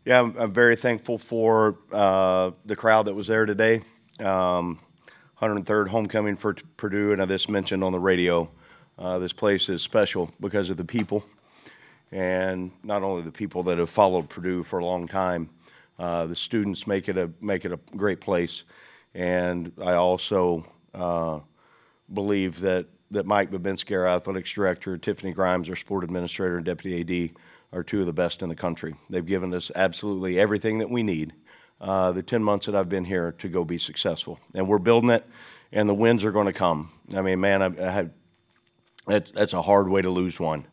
Yeah, I'm very thankful for the crowd that was there today. 103rd homecoming for Purdue, and I just mentioned on the radio, this place is special because of the people, and not only the people that have followed Purdue for a long time. The students make it a great place, and I also believe that Mike Babinski, our athletics director, Tiffany Grimes, our sport administrator, and deputy AD are two of the best in the country. They've given us absolutely everything that we need the 10 months that I've been here to go be successful. And we're building it, and the wins are going to come. I mean, man, that's a hard way to lose one.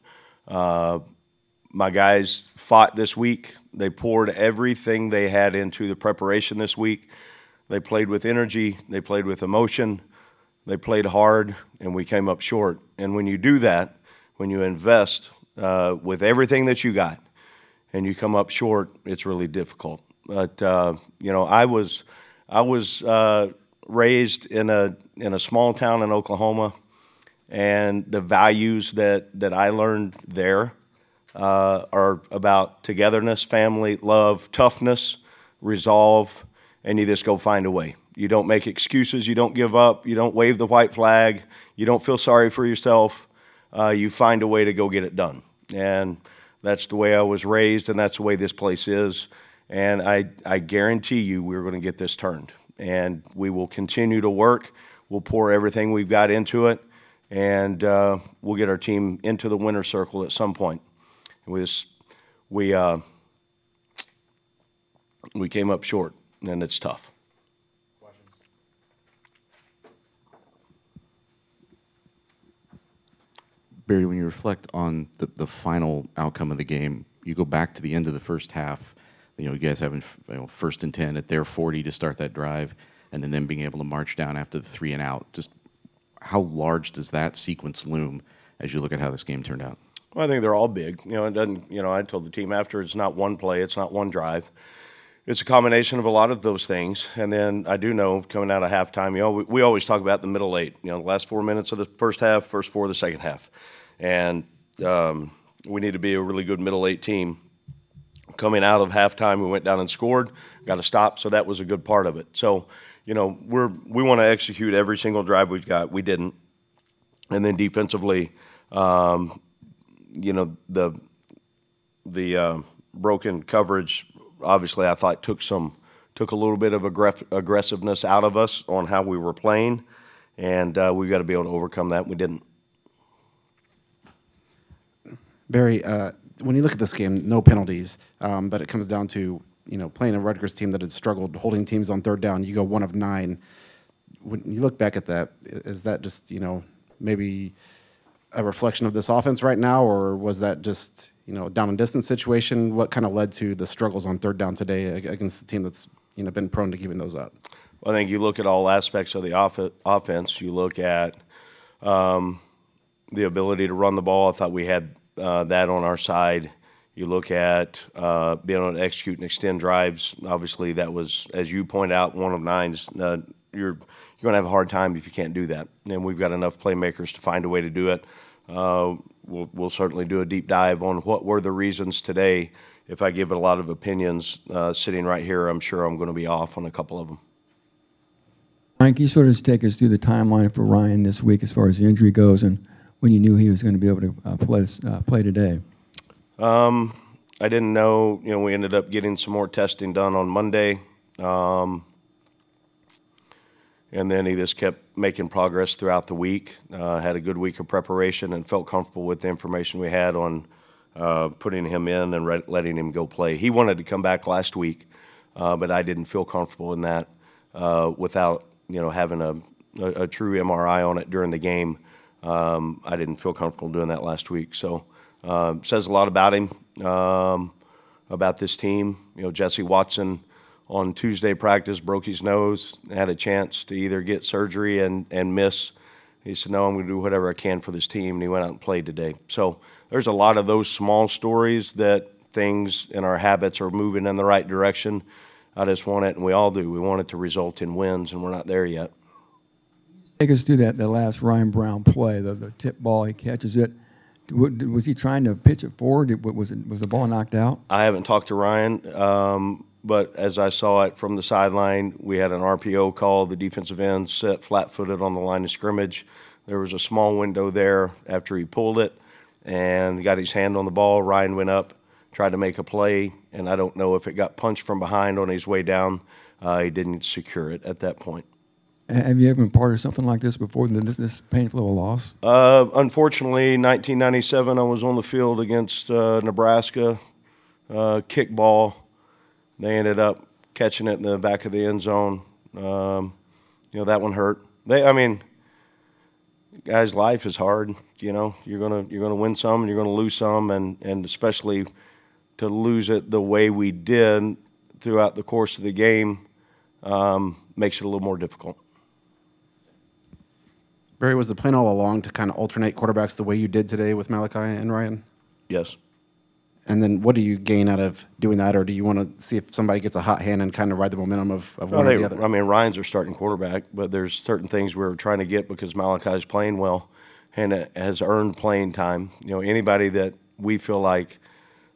My guys fought this week. They poured everything they had into the preparation this week. They played with energy. They played with emotion. They played hard, and we came up short. And when you do that, when you invest with everything that you got, and you come up short, it's really difficult. But you know, I was raised in a small town in Oklahoma, and the values that I learned there are about togetherness, family, love, toughness, resolve, and you just go find a way. You don't make excuses. You don't give up. You don't wave the white flag. You don't feel sorry for yourself. You find a way to go get it done. And that's the way I was raised, and that's the way this place is. And I guarantee you we're going to get this turned. And we will continue to work. We'll pour everything we've got into it, and we'll get our team into the winner's circle at some point. We came up short, and it's tough. Barry, when you reflect on the final outcome of the game, you go back to the end of the first half. You guys having first and 10 at their 40 to start that drive, and then them being able to march down after the 3 and out. Just how large does that sequence loom as you look at how this game turned out? Well, I think they're all big. It doesn't. I told the team after, it's not one play, it's not one drive. It's a combination of a lot of those things. And then I do know coming out of halftime, we always talk about the middle 8. The last 4 minutes of the first half, first 4 of the second half, and we need to be a really good middle 8 team. Coming out of halftime, we went down and scored, got a stop, so that was a good part of it. So, we want to execute every single drive we've got. We didn't. And then defensively, the broken coverage, obviously, I thought took a little bit of aggressiveness out of us on how we were playing, and we've got to be able to overcome that. We didn't. Barry, when you look at this game, no penalties, but it comes down to playing a Rutgers team that had struggled holding teams on third down. You go 1 of 9. When you look back at that, is that just maybe a reflection of this offense right now, or was that just a down and distance situation? What kind of led to the struggles on third down today against the team that's been prone to giving those up? Well, I think you look at all aspects of the offense. You look at the ability to run the ball. I thought we had that on our side. You look at being able to execute and extend drives. Obviously, that was, as you point out, 1 of 9. You're going to have a hard time if you can't do that. And we've got enough playmakers to find a way to do it. We'll certainly do a deep dive on what were the reasons today. If I give it a lot of opinions sitting right here, I'm sure I'm going to be off on a couple of them. Ryan, can you sort of just take us through the timeline for Ryan this week as far as the injury goes, and when you knew he was going to be able to play today? I didn't know. We ended up getting some more testing done on Monday, and then he just kept making progress throughout the week. Had a good week of preparation and felt comfortable with the information we had on putting him in and letting him go play. He wanted to come back last week, but I didn't feel comfortable in that without having a true MRI on it during the game. I didn't feel comfortable doing that last week. So says a lot about him, about this team. Jesse Watson on Tuesday practice broke his nose, had a chance to either get surgery and miss. He said, no, I'm going to do whatever I can for this team, and he went out and played today. So there's a lot of those small stories that things in our habits are moving in the right direction. I just want it, and we all do. We want it to result in wins, and we're not there yet. Take us through that last Ryan Brown play, the tip ball. He catches it, Was he trying to pitch it forward? Was the ball knocked out? I haven't talked to Ryan, but as I saw it from the sideline, we had an RPO call. The defensive end set flat-footed on the line of scrimmage. There was a small window there after he pulled it and got his hand on the ball. Ryan went up, tried to make a play, and I don't know if it got punched from behind on his way down. He didn't secure it at that point. Have you ever been part of something like this before, this painful of a loss? Unfortunately, 1997, I was on the field against Nebraska, kickball. They ended up catching it in the back of the end zone. That one hurt. Guys, life is hard. You're gonna win some and you're gonna lose some, and especially to lose it the way we did throughout the course of the game makes it a little more difficult. Barry, was the plan all along to kind of alternate quarterbacks the way you did today with Malachi and Ryan? Yes. And then what do you gain out of doing that, or do you want to see if somebody gets a hot hand and kind of ride the momentum of one or the other? Ryan's our starting quarterback, but there's certain things we're trying to get because Malachi's playing well and has earned playing time. Anybody that we feel like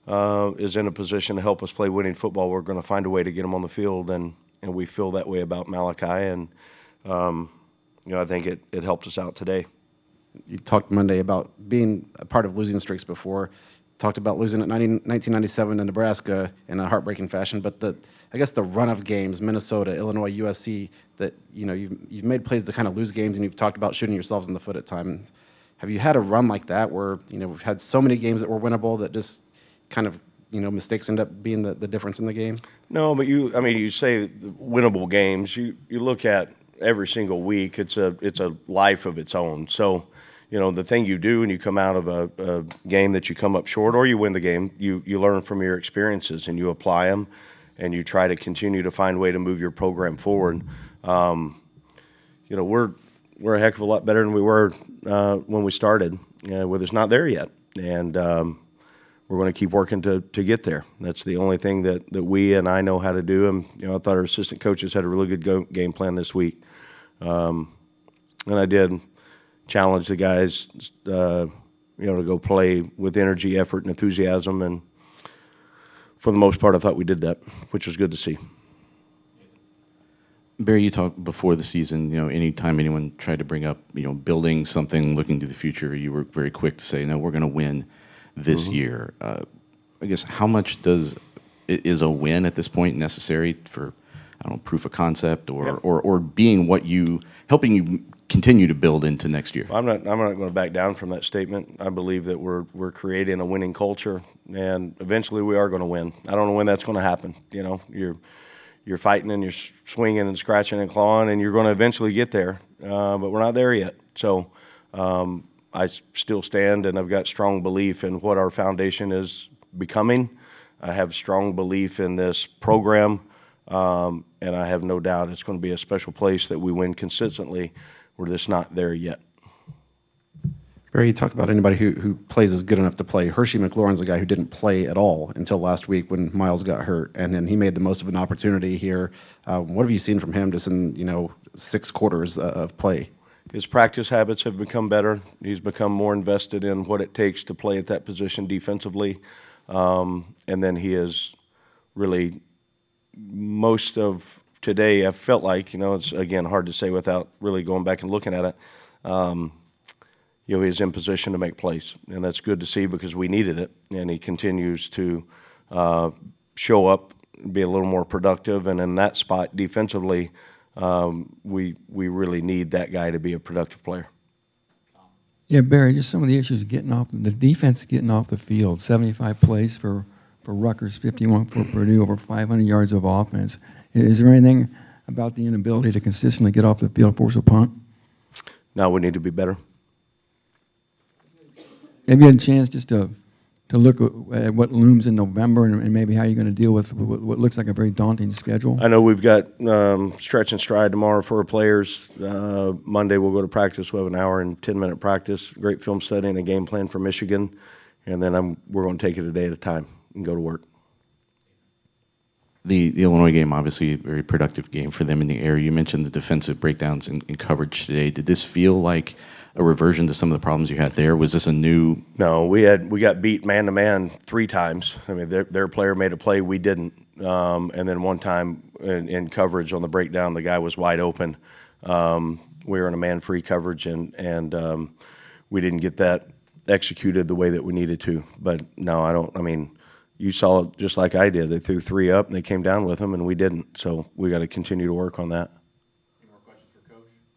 is in a position to help us play winning football, we're going to find a way to get them on the field, and we feel that way about Malachi, and I think it helped us out today. You talked Monday about being a part of losing streaks before. Talked about losing at 1997 in Nebraska in a heartbreaking fashion, but I guess the run of games, Minnesota, Illinois, USC, that you've made plays to kind of lose games, and you've talked about shooting yourselves in the foot at times. Have you had a run like that where we've had so many games that were winnable that just kind of mistakes end up being the difference in the game? No, but you say winnable games. You look at every single week. It's a life of its own. So. The thing you do when you come out of a game that you come up short or you win the game, you learn from your experiences and you apply them and you try to continue to find a way to move your program forward. We're a heck of a lot better than we were when we started. Well, it's not there yet. And we're going to keep working to get there. That's the only thing that we and I know how to do. And, I thought our assistant coaches had a really good game plan this week. And I did challenge the guys, to go play with energy, effort, and enthusiasm. And for the most part, I thought we did that, which was good to see. Barry, you talked before the season, anytime anyone tried to bring up, building something, looking to the future, you were very quick to say, no, we're going to win this year. I guess how much is a win at this point necessary for, proof of concept or being helping you continue to build into next year? I'm not going to back down from that statement. I believe that we're creating a winning culture, and eventually we are going to win. I don't know when that's going to happen. You're fighting and you're swinging and scratching and clawing, and you're going to eventually get there, but we're not there yet. So I still stand, and I've got strong belief in what our foundation is becoming. I have strong belief in this program, and I have no doubt it's going to be a special place that we win consistently. We're just not there yet. Barry, you talk about anybody who plays is good enough to play. Hershey McLaurin's a guy who didn't play at all until last week when Miles got hurt, and then he made the most of an opportunity here. What have you seen from him just in 6 quarters of play? His practice habits have become better. He's become more invested in what it takes to play at that position defensively, and then he is really most of today, I felt like, it's, again, hard to say without really going back and looking at it, he's in position to make plays. And that's good to see because we needed it. And he continues to show up, be a little more productive. And in that spot, defensively, we really need that guy to be a productive player. Yeah, Barry, just some of the issues the defense getting off the field. 75 plays for Rutgers, 51 for Purdue, over 500 yards of offense. Is there anything about the inability to consistently get off the field, force a punt? No, we need to be better. Have you had a chance just to look at what looms in November and maybe how you're going to deal with what looks like a very daunting schedule? I know we've got stretch and stride tomorrow for our players. Monday we'll go to practice. We'll have an hour and 10-minute practice, great film study and a game plan for Michigan. And then we're going to take it a day at a time and go to work. The Illinois game, obviously a very productive game for them in the air. You mentioned the defensive breakdowns in coverage today. Did this feel like a reversion to some of the problems you had there? Was this a new? No, we got beat man to man 3 times. I mean, their player made a play, we didn't, and then one time in coverage on the breakdown, the guy was wide open. We were in a man-free coverage, and we didn't get that executed the way that we needed to. But no, I don't. I mean, you saw it just like I did. They threw 3 up, and they came down with them, and we didn't. So we got to continue to work on that.